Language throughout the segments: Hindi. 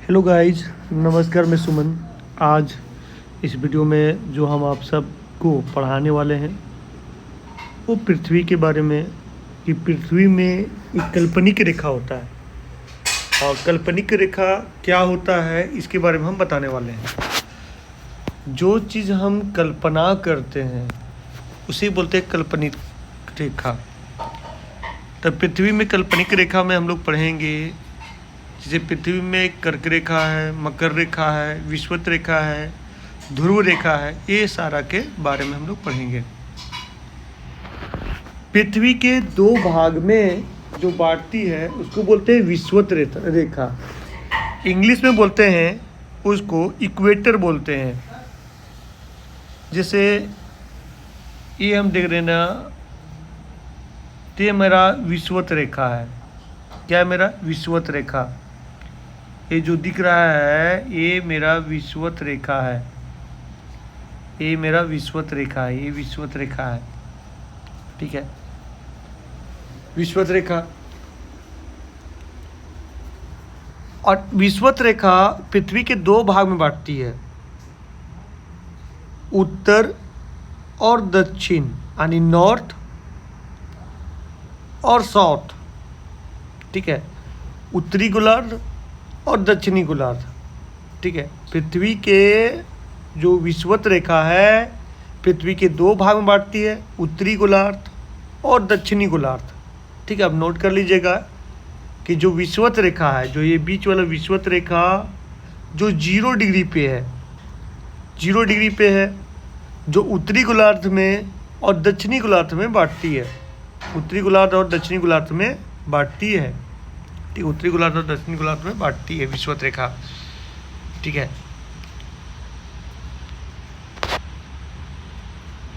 हेलो गाइज, नमस्कार। मैं सुमन। आज इस वीडियो में जो हम आप सबको पढ़ाने वाले हैं वो पृथ्वी के बारे में, कि पृथ्वी में एक काल्पनिक रेखा होता है और काल्पनिक रेखा क्या होता है इसके बारे में हम बताने वाले हैं। जो चीज़ हम कल्पना करते हैं उसे बोलते हैं काल्पनिक रेखा। तो पृथ्वी में काल्पनिक रेखा में हम लोग पढ़ेंगे, जैसे पृथ्वी में कर्क रेखा है, मकर रेखा है, विषुवत रेखा है, ध्रुव रेखा है। ये सारा के बारे में हम लोग पढ़ेंगे। पृथ्वी के दो भाग में जो बांटती है उसको बोलते हैं विषुवत रेखा। इंग्लिश में बोलते हैं उसको इक्वेटर बोलते हैं। जैसे ये हम देख रहे हैं ना, ये मेरा विषुवत रेखा है। क्या है मेरा? विषुवत रेखा। ये जो दिख रहा है ये मेरा विषुवत रेखा है। ये मेरा विषुवत रेखा है। ये विषुवत रेखा है, ठीक है। विषुवत रेखा और विषुवत रेखा पृथ्वी के दो भाग में बांटती है, उत्तर और दक्षिण, यानी नॉर्थ और साउथ, ठीक है। उत्तरी गोलार्ध और दक्षिणी गोलार्ध, ठीक है। पृथ्वी के जो विषुवत रेखा है पृथ्वी के दो भाग में बांटती है, उत्तरी गोलार्ध और दक्षिणी गोलार्ध, ठीक है। अब नोट कर लीजिएगा कि जो विषुवत रेखा है, जो ये बीच वाला विषुवत रेखा जो 0 डिग्री पे है, 0 डिग्री पे है, जो उत्तरी गोलार्ध में और दक्षिणी गोलार्ध में बांटती है। उत्तरी गोलार्ध और दक्षिणी गोलार्ध में बांटती है, ठीक। उत्तरी गोलार्ध और दक्षिणी गोलार्ध में बांटती है विषुवत रेखा, ठीक है।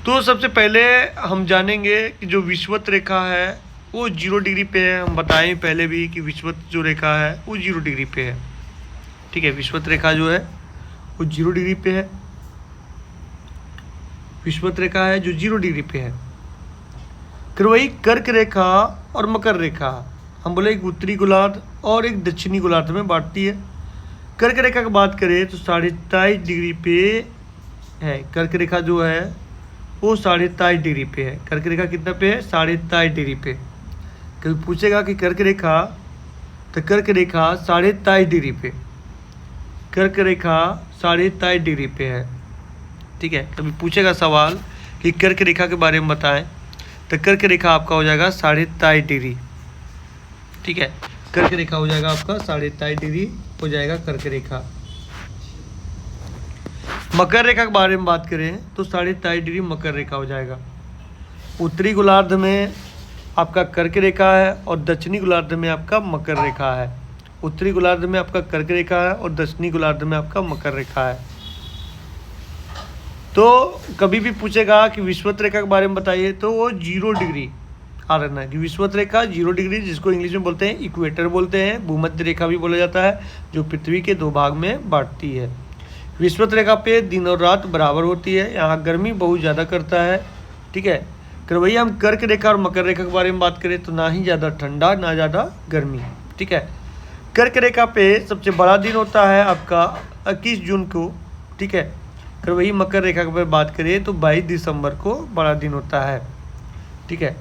तो सबसे पहले हम जानेंगे कि जो विषुवत रेखा है वो 0 डिग्री पे है। हम बताएं पहले भी कि विषुवत जो रेखा है वो 0 डिग्री पे है, ठीक है। विषुवत रेखा जो है वो 0 डिग्री पे है। विषुवत रेखा है जो 0 डिग्री पे है। फिर वही कर्क रेखा और मकर रेखा, हम बोले एक उत्तरी गोलार्ध और एक दक्षिणी गोलार्ध में बांटती है। कर्क रेखा की बात करें तो 23.5 डिग्री पे है। कर्क रेखा जो है वो 23.5 डिग्री पे है। कर्क रेखा कितना पे है? 23.5 डिग्री पे। कभी पूछेगा कि कर्क रेखा, तो कर्क रेखा 23.5 डिग्री पे, कर्क रेखा 23.5 डिग्री पे है, ठीक है। कभी पूछेगा सवाल कि कर्क रेखा के बारे में बताएं, तो कर्क रेखा आपका हो जाएगा 23.5 डिग्री, ठीक है। कर्क रेखा हो जाएगा आपका 23.5 डिग्री हो जाएगा कर्क रेखा। मकर रेखा के बारे में बात करें तो 23.5 डिग्री मकर रेखा हो जाएगा। उत्तरी गोलार्ध में आपका कर्क रेखा है और दक्षिणी गोलार्ध में आपका मकर रेखा है। उत्तरी गोलार्ध में आपका कर्क रेखा है और दक्षिणी गोलार्ध में आपका मकर रेखा है। तो कभी भी पूछेगा कि विषुवत रेखा के बारे में बताइए तो वो 0 डिग्री आ रहना है कि विषुवत रेखा 0 डिग्री, जिसको इंग्लिश में बोलते हैं इक्वेटर बोलते हैं, भूमध्य रेखा भी बोला जाता है, जो पृथ्वी के दो भाग में बांटती है। विषुवत रेखा पे दिन और रात बराबर होती है। यहाँ गर्मी बहुत ज़्यादा करता है, ठीक है। फिर वही हम कर्क रेखा और मकर रेखा के बारे में बात करें तो ना ही ज़्यादा ठंडा ना ज़्यादा गर्मी, ठीक है। कर्क रेखा पे सबसे बड़ा दिन होता है आपका 21 जून को, ठीक है। फिर वही मकर रेखा पर बात करें तो 22 दिसंबर को बड़ा दिन होता है, ठीक है।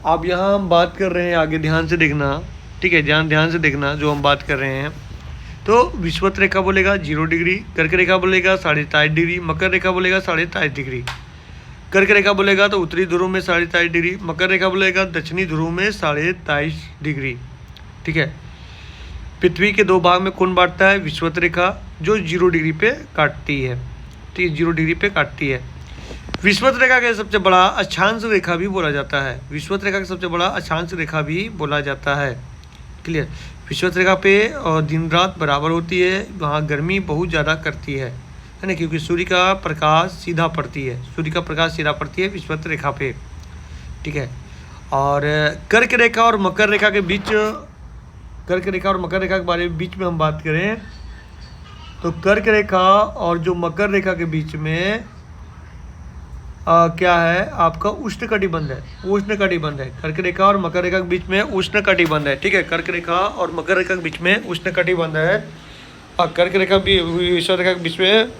अब यहाँ हम बात कर रहे हैं, आगे ध्यान से देखना, ठीक है। ध्यान से देखना जो हम बात कर रहे हैं। तो विषुवत रेखा बोलेगा 0 डिग्री, कर्क रेखा बोलेगा 23.5 डिग्री, मकर रेखा बोलेगा 23.5 डिग्री। कर्क रेखा बोलेगा तो उत्तरी ध्रुव में 23.5 डिग्री, मकर रेखा बोलेगा दक्षिणी ध्रुव में 23.5 डिग्री, ठीक है। पृथ्वी के दो भाग में कौन बांटता है? विषुवत रेखा, जो 0 डिग्री पे काटती है, ठीक है। 0 डिग्री पे काटती है। विषुवत रेखा का सबसे बड़ा अक्षांश रेखा भी बोला जाता है। विषुवत रेखा का सबसे बड़ा अक्षांश रेखा भी बोला जाता है, क्लियर। विषुवत रेखा पे दिन रात बराबर होती है, वहाँ गर्मी बहुत ज़्यादा करती है ना, क्योंकि सूर्य का प्रकाश सीधा पड़ती है, सूर्य का प्रकाश सीधा पड़ती है विषुवत रेखा पे, ठीक है। और कर्क रेखा और मकर रेखा के बीच, कर्क रेखा और मकर रेखा के बारे में बीच में हम बात करें तो कर्क रेखा और जो मकर रेखा के बीच में क्या है आपका उष्णकटिबंध है, उष्णकटिबंध है। कर्क रेखा और मकर रेखा के बीच में उष्णकटिबंध है, ठीक है। कर्क रेखा और मकर रेखा के बीच में उष्णकटिबंध है कर्क रेखा भी विषुवत रेखा के बीच में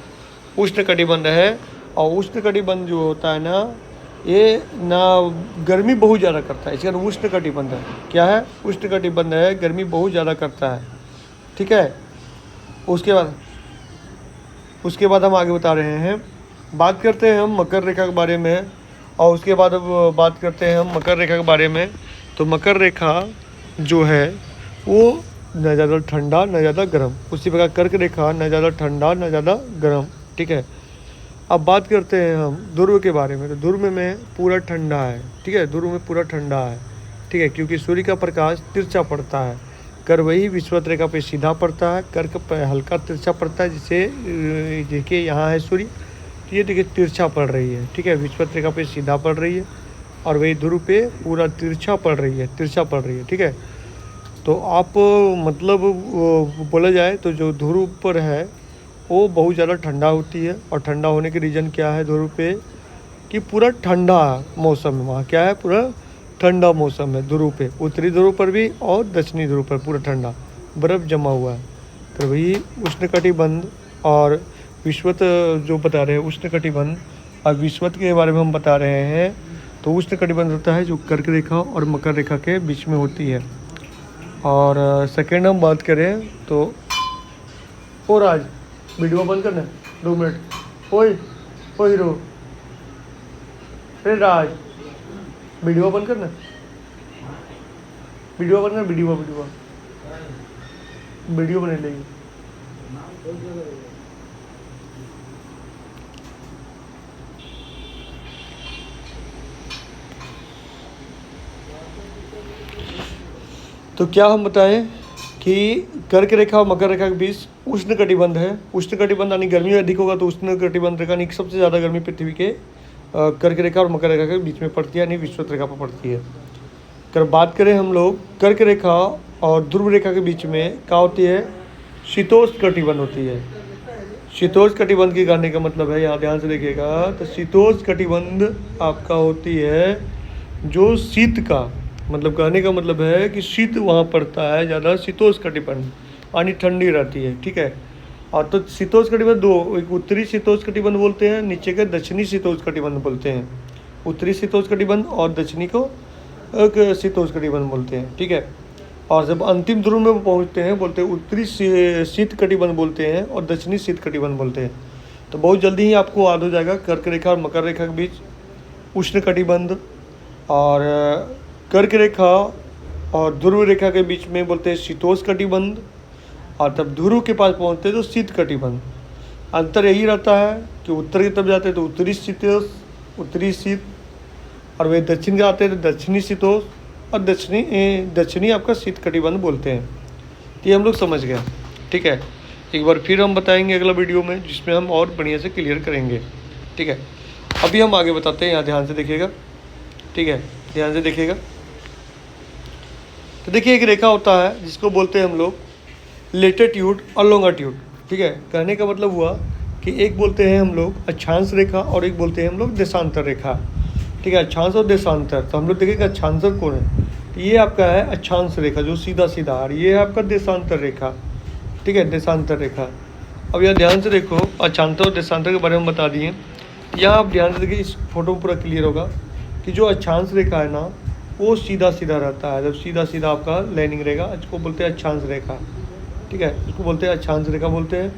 उष्ण कटिबंध है। और उष्ण कटिबंध जो होता है ना, ये ना गर्मी बहुत ज़्यादा करता है, इसका उष्ण कटिबंध है। क्या है? उष्ण कटिबंध है, गर्मी बहुत ज़्यादा करता है। ठीक है। उसके बाद हम आगे बता रहे हैं, बात करते हैं हम मकर रेखा के बारे में। और उसके बाद अब बात करते हैं हम मकर रेखा के बारे में। तो मकर रेखा जो है वो न ज़्यादा ठंडा न ज़्यादा गर्म, उसी प्रकार कर्क रेखा न ज़्यादा ठंडा न ज़्यादा गर्म। ठीक है। अब बात करते हैं हम ध्रुव के बारे में। तो ध्रुव में पूरा ठंडा है। ठीक है, ध्रुव में पूरा ठंडा है। ठीक है, क्योंकि सूर्य का प्रकाश तिरछा पड़ता है। कर वही विषुवत रेखा पे सीधा पड़ता है, कर्क पे हल्का तिरछा पड़ता है। जिसे देखिए यहाँ है सूर्य, तो ये देखिए तिरछा पड़ रही है। ठीक है, विषुवत रेखा पे सीधा पड़ रही है, और वही ध्रुव पे पूरा तिरछा पड़ रही है। ठीक है। तो आप मतलब बोला जाए तो जो ध्रुव पर है वो बहुत ज़्यादा ठंडा होती है। और ठंडा होने के रीज़न क्या है ध्रुव पे, कि पूरा ठंडा मौसम है वहाँ। क्या है? पूरा ठंडा मौसम है ध्रुव पे, उत्तरी ध्रुव पर भी और दक्षिणी ध्रुव पर पूरा ठंडा बर्फ़ जमा हुआ है। तो वही उष्णकटिबंध और विषुवत जो बता रहे हैं, उष्णकटिबंध और विषुवत के बारे में हम बता रहे हैं। तो उष्णकटिबंध होता है जो कर्क रेखा और मकर रेखा के बीच में होती है। और सेकेंड हम बात करें तो और आज वीडियो बंद करना 2 मिनट। ओए ओ हीरो, राज वीडियो बंद करना, वीडियो बने लेगी। तो क्या हम बताएं कि कर्क रेखा और मकर रेखा के बीच उष्ण कटिबंध है। उष्ण कटिबंध यानी गर्मी अधिक होगा तो उष्ण कटिबंध रेखा यानी सबसे ज़्यादा गर्मी पृथ्वी के कर्क रेखा और मकर रेखा के बीच में पड़ती है, यानी विषुवत रेखा पर पड़ती है। अगर बात करें हम लोग कर्क रेखा और ध्रुव रेखा के बीच में क्या होती है, शीतोष्ण कटिबंध होती है। शीतोष्ण कटिबंध की कहने का मतलब है, यहाँ ध्यान से देखिएगा, तो शीतोष्ण कटिबंध आपका होती है जो शीत का मतलब, कहने का मतलब है कि शीत वहाँ पड़ता है ज़्यादा, शीतोष्ण कटिबंध यानी ठंडी रहती है। ठीक है। और तो शीतोष्ण कटिबंध दो, एक उत्तरी शीतोष्ण कटिबंध बोलते हैं, नीचे के दक्षिणी शीतोष्ण कटिबंध बोलते हैं। उत्तरी शीतोष्ण कटिबंध और दक्षिणी को शीतोष्ण कटिबंध बोलते हैं। ठीक है। और जब अंतिम ध्रुव में पहुँचते हैं बोलते हैं उत्तरी शीत कटिबंध बोलते हैं और दक्षिणी शीत कटिबंध बोलते हैं। तो बहुत जल्दी ही आपको याद हो जाएगा, कर्क रेखा और मकर रेखा के बीच उष्ण कटिबंध, और कर्क रेखा और ध्रुव रेखा के बीच में बोलते हैं शीतोष्ण कटिबंध, और तब ध्रुव के पास पहुंचते हैं तो शीत कटिबंध। अंतर यही रहता है कि उत्तर की तरफ जाते हैं तो उत्तरी शीतोष्ण, उत्तरी शीत, और वे दक्षिण के आते हैं तो दक्षिणी शीतोष्ण, और दक्षिणी आपका शीत कटिबंध बोलते हैं। तो ये हम लोग समझ गए। ठीक है। एक बार फिर हम बताएंगे अगला वीडियो में, जिसमें हम और बढ़िया से क्लियर करेंगे। ठीक है। अभी हम आगे बताते हैं, यहाँ ध्यान से देखिएगा। ठीक है, ध्यान से देखिएगा। तो देखिए एक रेखा होता है जिसको बोलते हैं हम लोग लेटिट्यूड और लॉन्गिट्यूड। ठीक है। कहने का मतलब हुआ कि एक बोलते हैं हम लोग अक्षांश रेखा और एक बोलते हैं हम लोग देशांतर रेखा। ठीक है, अक्षांश और देशांतर। तो हम लोग देखेंगे अक्षांतर कौन है, तो ये आपका है अक्षांश रेखा जो सीधा सीधा, और ये है आपका देशांतर रेखा। ठीक है, देशांतर रेखा। अब यहाँ ध्यान से देखो, अक्षांतर और देशांतर के बारे में बता दिए। यहाँ आप ध्यान से देखिए, इस फोटो में पूरा क्लियर होगा कि जो अक्षांश रेखा है ना वो सीधा सीधा रहता है। जब सीधा सीधा आपका लाइनिंग रहेगा, इसको बोलते हैं अक्षांश रेखा। ठीक है, इसको बोलते हैं अक्षांश रेखा बोलते हैं।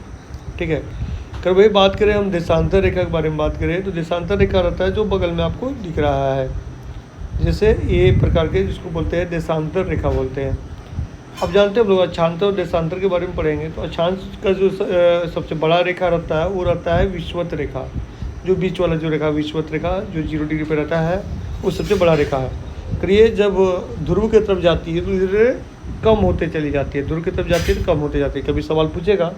ठीक है। अगर वही बात करें हम देशांतर रेखा के बारे में बात करें, तो देशांतर रेखा रहता है जो बगल में आपको दिख रहा है, जैसे ये प्रकार के, जिसको बोलते हैं देशांतर रेखा बोलते हैं। अब जानते हैं हम लोग अक्षांतर और देशांतर के बारे में पढ़ेंगे। तो अक्षांश का जो सबसे बड़ा रेखा रहता है वो रहता है विषुवत रेखा, जो बीच वाला जो रेखा विषुवत रेखा जो 0 डिग्री पर रहता है वो सबसे बड़ा रेखा है। करिए जब ध्रुव की तरफ जाती है तो धीरे कम होते चली जाती है, ध्रुव की तरफ जाती है तो कम होते जाती है। कभी सवाल पूछेगा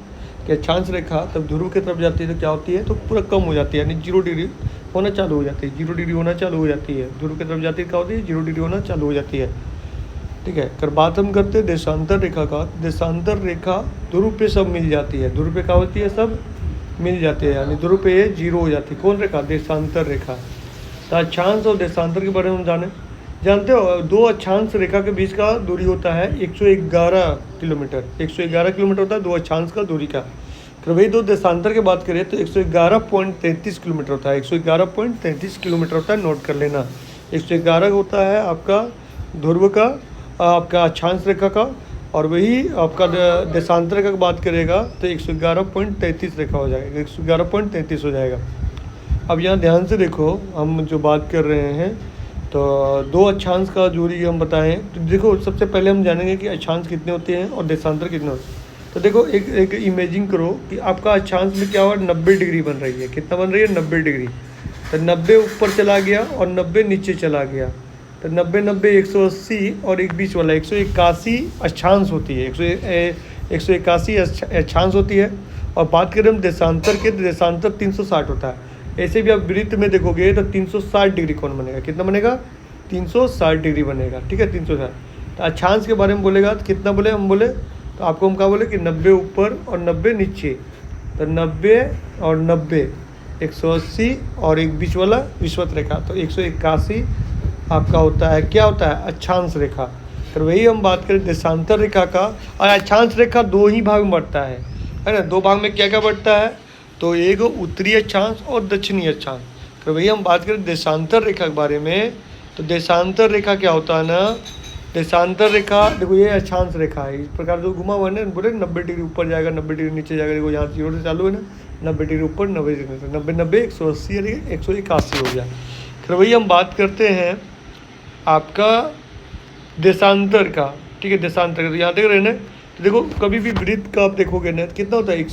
कि अक्षांश रेखा तब ध्रुव की तरफ जाती है तो क्या होती है, तो पूरा कम हो जाती है, यानी 0 डिग्री होना चालू हो जाती है। 0 डिग्री होना चालू हो जाती है, ध्रुव की तरफ जाती है क्या होती है, 0 डिग्री होना चालू हो जाती है। ठीक है। अगर बात हम करते हैं देशांतर रेखा का, देशांतर रेखा ध्रुव पे सब मिल जाती है, ध्रुव पे क्या होती है, सब मिल जाती है, यानी ध्रुव पे 0 हो जाती है। कौन रेखा, देशांतर रेखा। तो अक्षांश और देशांतर के बारे में हम जाने। जानते हो 2 अक्षांश रेखा के बीच का दूरी होता है 111 किलोमीटर। 111 किलोमीटर होता है 2 अक्षांश का दूरी का। फिर वही 2 देशांतर की बात करें तो 111.33 किलोमीटर होता है। 111.33 किलोमीटर होता है, नोट कर लेना। 111 होता है आपका ध्रुव का, आपका अक्षांश रेखा का, और वही आपका देशांतर का बात करेगा तो 111.33 रेखा हो जाएगा, 111.33 हो जाएगा। अब यहाँ ध्यान से देखो, हम जो बात कर रहे हैं तो 2 अक्षांश का दूरी हम बताएं तो देखो सबसे पहले हम जानेंगे कि अक्षांश कितने होते हैं और देशांतर कितने होते हैं। तो देखो एक इमेजिंग करो कि आपका अक्षांश में क्या हुआ, 90 डिग्री बन रही है। कितना बन रही है, 90 डिग्री। तो 90 ऊपर चला गया और 90 नीचे चला गया, तो 90 90 180 और एक बीच वाला 181 अक्षांश होती है। 181 अक्षांश होती है। और बात करें हम देशांतर के, देशांतर 360 होता है। ऐसे भी आप वृत्त में देखोगे तो 360 डिग्री कौन बनेगा, कितना बनेगा, 360 डिग्री बनेगा। ठीक है, 360। तो अक्षांश के बारे में बोलेगा तो कितना बोले, हम बोले तो आपको हम क्या बोले कि 90 ऊपर और 90 नीचे। तो 90 और 90 180 और एक बीच वाला विषुवत रेखा, तो 181 आपका होता है, क्या होता है, अक्षांश रेखा। फिर वही हम बात करें देशांतर रेखा का। और अक्षांश रेखा 2 ही भाग में बढ़ता है ना। 2 भाग में क्या क्या बढ़ता है, तो एक उत्तरी अक्षांश और दक्षिणी अक्षांश। फिर वही हम बात करें देशांतर रेखा के बारे में, तो देशांतर रेखा क्या होता है ना, देशांतर रेखा देखो ये अक्षांश रेखा है, इस प्रकार जो घुमा हुआ है ना, बोले 90 डिग्री ऊपर जाएगा, 90 डिग्री नीचे जाएगा। देखो यहाँ 0 से चालू है ना, 90 डिग्री ऊपर, 90 डिग्री नीचे, 90 90 180 और 181 हो गया। फिर वही हम बात करते हैं आपका देशांतर का। ठीक है, देशांतर का यहाँ देख रहे हैं ना, तो देखो कभी भी वृत्त का आप देखोगे ना कितना होता है,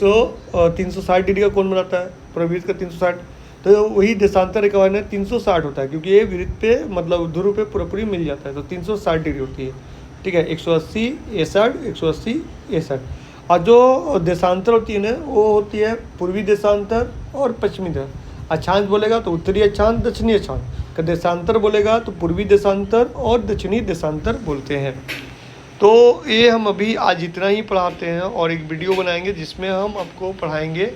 360 डिग्री का कोण बनाता है प्रवृत्त का 360। तो वही देशांतर रेखा है 360 होता है, क्योंकि ये वृत्त पे मतलब ध्रुव पे पूरी मिल जाता है, तो 360 डिग्री होती है। ठीक है, 180 61 180 61। और जो देशांतर होती है ना वो होती है पूर्वी देशांतर और पश्चिमी देशांतर। अक्षांश बोलेगा तो उत्तरी अक्षांश दक्षिणी अक्षांश का, देशांतर बोलेगा तो पूर्वी देशांतर और दक्षिणी देशांतर बोलते हैं। तो ये हम अभी आज इतना ही पढ़ाते हैं, और एक वीडियो बनाएंगे जिसमें हम आपको पढ़ाएंगे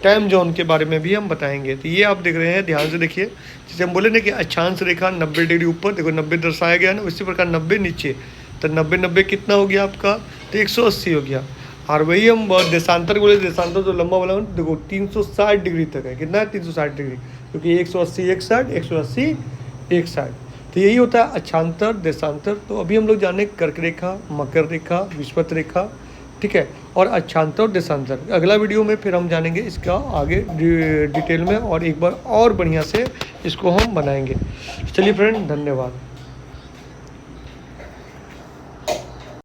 टाइम जोन के बारे में भी हम बताएंगे। तो ये आप देख रहे हैं, ध्यान से देखिए, जैसे हम बोले ना कि अक्षांश रेखा 90 डिग्री ऊपर, देखो 90 दर्शाया गया ना, उसी प्रकार 90 नीचे। तो 90 90 कितना हो गया आपका, तो 180 हो गया। और वही हम देशांतर बोले, देशांतर जो लंबा वाला देखो 360 डिग्री तक है। कितना है, 360 डिग्री, क्योंकि 180 61 180 61। तो यही होता है अक्षांतर देशांतर। तो अभी हम लोग जाने कर्क रेखा, मकर रेखा, विषुवत रेखा, ठीक है, और अक्षांतर और देशांतर। अगला वीडियो में फिर हम जानेंगे इसका आगे डिटेल में, और एक बार और बढ़िया से इसको हम बनाएंगे। चलिए फ्रेंड, धन्यवाद।